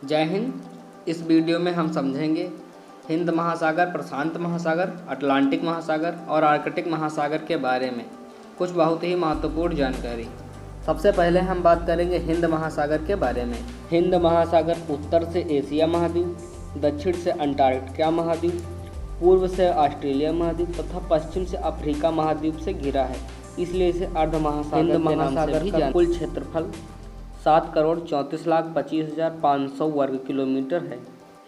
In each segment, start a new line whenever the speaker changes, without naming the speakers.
जय हिंद। इस वीडियो में हम समझेंगे हिंद महासागर, प्रशांत महासागर, अटलांटिक महासागर और आर्कटिक महासागर के बारे में कुछ बहुत ही महत्वपूर्ण जानकारी। सबसे पहले हम बात करेंगे हिंद महासागर के बारे में। हिंद महासागर उत्तर से एशिया महाद्वीप, दक्षिण से अंटार्कटिका महाद्वीप, पूर्व से ऑस्ट्रेलिया महाद्वीप तथा पश्चिम से अफ्रीका महाद्वीप से घिरा है, इसलिए इसे अर्ध महासागर के नाम से भी जाना। कुल क्षेत्रफल 7,34,25,500 वर्ग किलोमीटर है।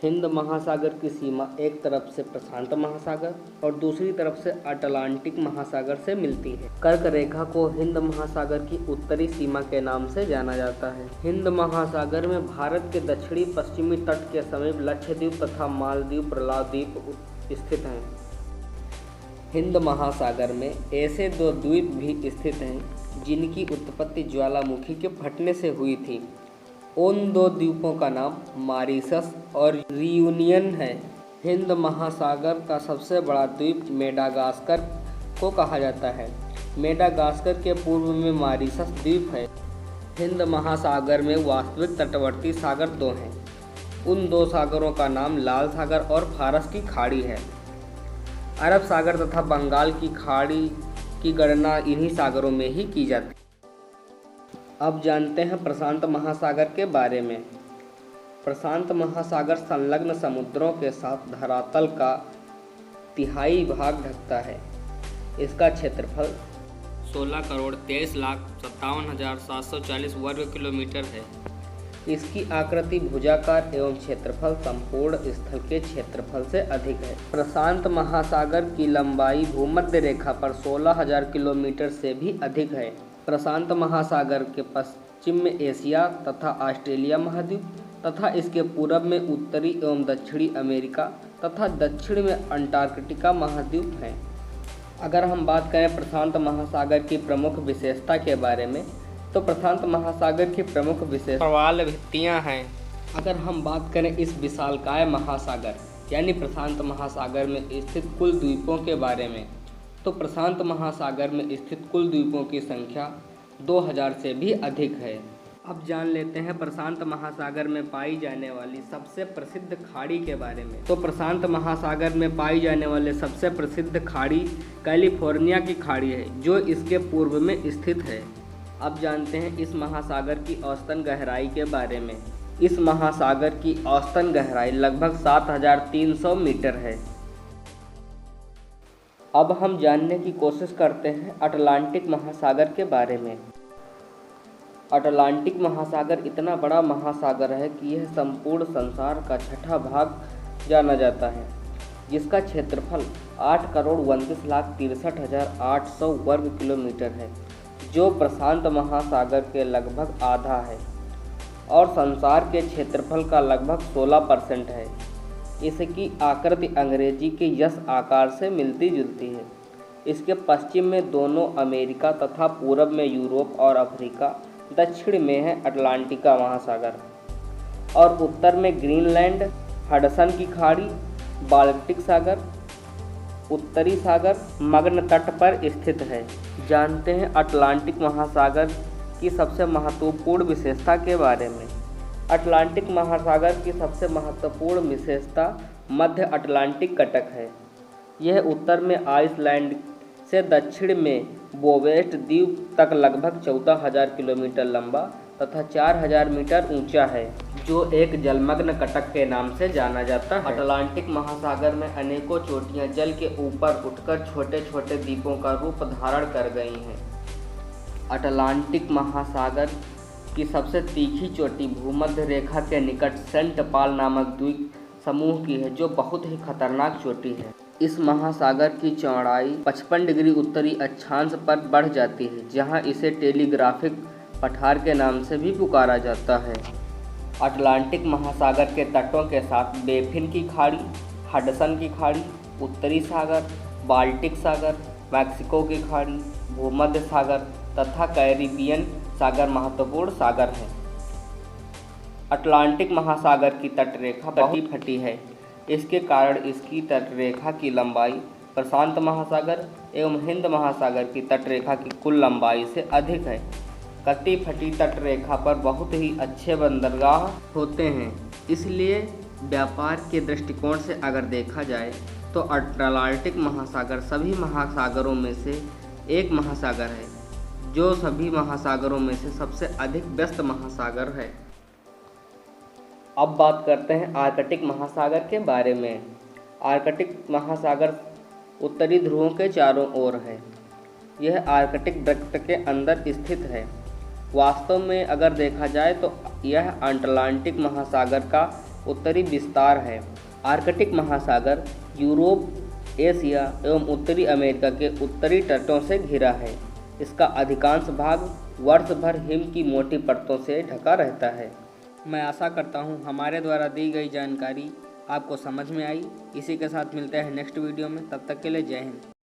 हिंद महासागर की सीमा एक तरफ से प्रशांत महासागर और दूसरी तरफ से अटलांटिक महासागर से मिलती है। कर्क रेखा को हिंद महासागर की उत्तरी सीमा के नाम से जाना जाता है। हिंद महासागर में भारत के दक्षिणी पश्चिमी तट के समीप लक्षद्वीप तथा मालदीव प्रलाद्वीप स्थित हैं। हिंद महासागर में ऐसे दो द्वीप भी स्थित हैं जिनकी उत्पत्ति ज्वालामुखी के फटने से हुई थी। उन दो द्वीपों का नाम मॉरिशस और रियूनियन है। हिंद महासागर का सबसे बड़ा द्वीप मेडागास्कर को कहा जाता है। मेडागास्कर के पूर्व में मॉरिशस द्वीप है। हिंद महासागर में वास्तविक तटवर्ती सागर दो हैं। उन दो सागरों का नाम लाल सागर और फारस की खाड़ी है। अरब सागर तथा बंगाल की खाड़ी की गणना इन्हीं सागरों में ही की जाती है। अब जानते हैं प्रशांत महासागर के बारे में। प्रशांत महासागर संलग्न समुद्रों के साथ धरातल का तिहाई भाग ढकता है। इसका क्षेत्रफल 16,23,57,740 वर्ग किलोमीटर है। इसकी आकृति भुजाकार एवं क्षेत्रफल संपूर्ण स्थल के क्षेत्रफल से अधिक है। प्रशांत महासागर की लंबाई भूमध्य रेखा पर 16,000 किलोमीटर से भी अधिक है। प्रशांत महासागर के पश्चिम में एशिया तथा ऑस्ट्रेलिया महाद्वीप तथा इसके पूर्व में उत्तरी एवं दक्षिणी अमेरिका तथा दक्षिण में अंटार्कटिका महाद्वीप हैं। अगर हम बात करें प्रशांत महासागर की प्रमुख विशेषता के बारे में, तो प्रशांत महासागर की प्रमुख विशेषता प्रवाल भित्तियाँ हैं। अगर हम बात करें इस विशालकाय महासागर यानी प्रशांत महासागर में स्थित कुल द्वीपों के बारे में, तो प्रशांत महासागर में स्थित कुल द्वीपों की संख्या 2000 से भी अधिक है। अब जान लेते हैं प्रशांत महासागर में पाई जाने वाली सबसे प्रसिद्ध खाड़ी के बारे में। तो प्रशांत महासागर में पाई जाने वाले सबसे प्रसिद्ध खाड़ी कैलिफोर्निया की खाड़ी है, जो इसके पूर्व में स्थित है। अब जानते हैं इस महासागर की औसतन गहराई के बारे में। इस महासागर की औसतन गहराई लगभग 7,300 मीटर है। अब हम जानने की कोशिश करते हैं अटलांटिक महासागर के बारे में। अटलांटिक महासागर इतना बड़ा महासागर है कि यह संपूर्ण संसार का छठा भाग जाना जाता है, जिसका क्षेत्रफल 8,29,63,800 वर्ग किलोमीटर है, जो प्रशांत महासागर के लगभग आधा है और संसार के क्षेत्रफल का लगभग 16% है। इसकी आकृति अंग्रेजी के यस आकार से मिलती जुलती है। इसके पश्चिम में दोनों अमेरिका तथा पूरब में यूरोप और अफ्रीका, दक्षिण में है अटलांटिका महासागर और उत्तर में ग्रीनलैंड, हडसन की खाड़ी, बाल्टिक सागर, उत्तरी सागर मग्न तट पर स्थित है। जानते हैं अटलांटिक महासागर की सबसे महत्वपूर्ण विशेषता के बारे में। अटलांटिक महासागर की सबसे महत्वपूर्ण विशेषता मध्य अटलांटिक कटक है। यह उत्तर में आइसलैंड से दक्षिण में बोवेस्ट द्वीप तक लगभग 14,000 किलोमीटर लंबा तथा 4,000 मीटर ऊंचा है, जो एक जलमग्न कटक के नाम से जाना जाता है। अटलांटिक महासागर में अनेकों चोटियां जल के ऊपर उठकर छोटे छोटे द्वीपों का रूप धारण कर गई हैं। अटलांटिक महासागर की सबसे तीखी चोटी भूमध्य रेखा के निकट सेंट पॉल नामक द्वीप समूह की है, जो बहुत ही खतरनाक चोटी है। इस महासागर की चौड़ाई 55 डिग्री उत्तरी अक्षांश पर बढ़ जाती है, जहां इसे टेलीग्राफिक पठार के नाम से भी पुकारा जाता है। अटलांटिक महासागर के तटों के साथ बेफिन की खाड़ी, हडसन की खाड़ी, उत्तरी सागर, बाल्टिक सागर, मैक्सिको की खाड़ी, भूमध्य सागर तथा कैरिबियन सागर महत्वपूर्ण सागर हैं। अटलांटिक महासागर की तटरेखा कटी फटी है। इसके कारण इसकी तटरेखा की लंबाई प्रशांत महासागर एवं हिंद महासागर की तटरेखा की कुल लंबाई से अधिक है। कटी फटी तटरेखा पर बहुत ही अच्छे बंदरगाह होते हैं। इसलिए व्यापार के दृष्टिकोण से अगर देखा जाए तो अटलांटिक महासागर सभी महासागरों में से एक महासागर है, जो सभी महासागरों में से सबसे अधिक व्यस्त महासागर है। अब बात करते हैं आर्कटिक महासागर के बारे में। आर्कटिक महासागर उत्तरी ध्रुवों के चारों ओर है। यह आर्कटिक वृत्त के अंदर स्थित है। वास्तव में अगर देखा जाए तो यह अटलांटिक महासागर का उत्तरी विस्तार है। आर्कटिक महासागर यूरोप, एशिया एवं उत्तरी अमेरिका के उत्तरी तटों से घिरा है। इसका अधिकांश भाग वर्ष भर हिम की मोटी परतों से ढका रहता है। मैं आशा करता हूँ हमारे द्वारा दी गई जानकारी आपको समझ में आई। इसी के साथ मिलते हैं नेक्स्ट वीडियो में। तब तक के लिए जय हिंद।